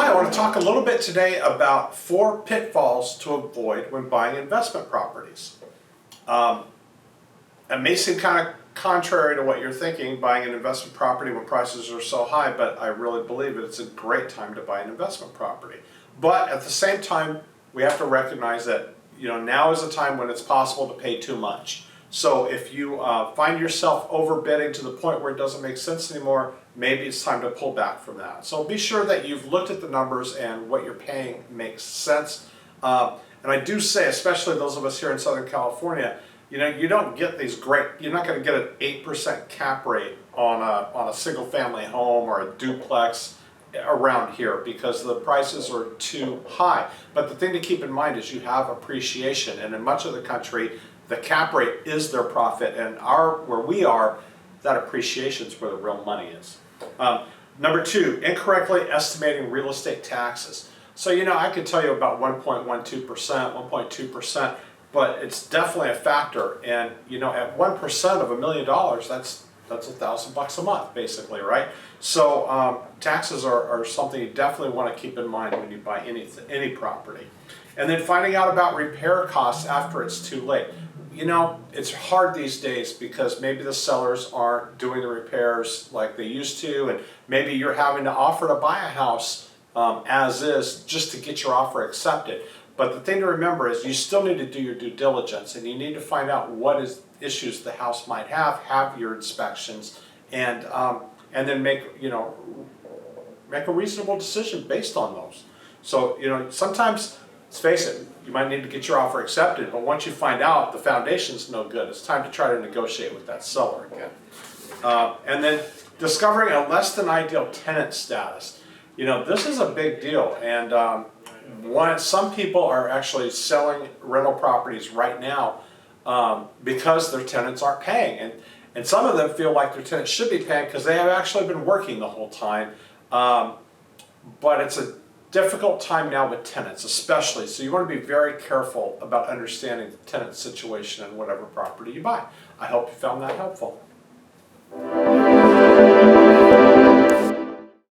Hi, I want to talk a little bit today about 4 pitfalls to avoid when buying investment properties. It may seem kind of contrary to what you're thinking, buying an investment property when prices are so high, but I really believe it's a great time to buy an investment property. But at the same time, we have to recognize that now is a time when it's possible to pay too much. So if you find yourself overbidding to the point where it doesn't make sense anymore, maybe it's time to pull back from that. So be sure that you've looked at the numbers and what you're paying makes sense. And I do say, especially those of us here in Southern California, you don't get these great, you're not going to get an 8% cap rate on a single family home or a duplex around here because the prices are too high. But the thing to keep in mind is you have appreciation, and in much of the country, the cap rate is their profit, and where we are, that appreciation is where the real money is. Number 2, incorrectly estimating real estate taxes. So I could tell you about 1.12%, 1.2%, but it's definitely a factor. And at 1% of $1 million, that's $1,000 a month, basically, right? So taxes are something you definitely want to keep in mind when you buy any property. And then finding out about repair costs after it's too late. It's hard these days because maybe the sellers aren't doing the repairs like they used to, and maybe you're having to offer to buy a house as is just to get your offer accepted. But the thing to remember is you still need to do your due diligence, and you need to find out what issues the house might have your inspections, and then make a reasonable decision based on those. So sometimes, let's face it, you might need to get your offer accepted, but once you find out the foundation's no good, it's time to try to negotiate with that seller again. And then discovering a less than ideal tenant status. This is a big deal, and some people are actually selling rental properties right now because their tenants aren't paying, and some of them feel like their tenants should be paying because they have actually been working the whole time, but it's a difficult time now with tenants especially, so you want to be very careful about understanding the tenant situation in whatever property you buy. I hope you found that helpful.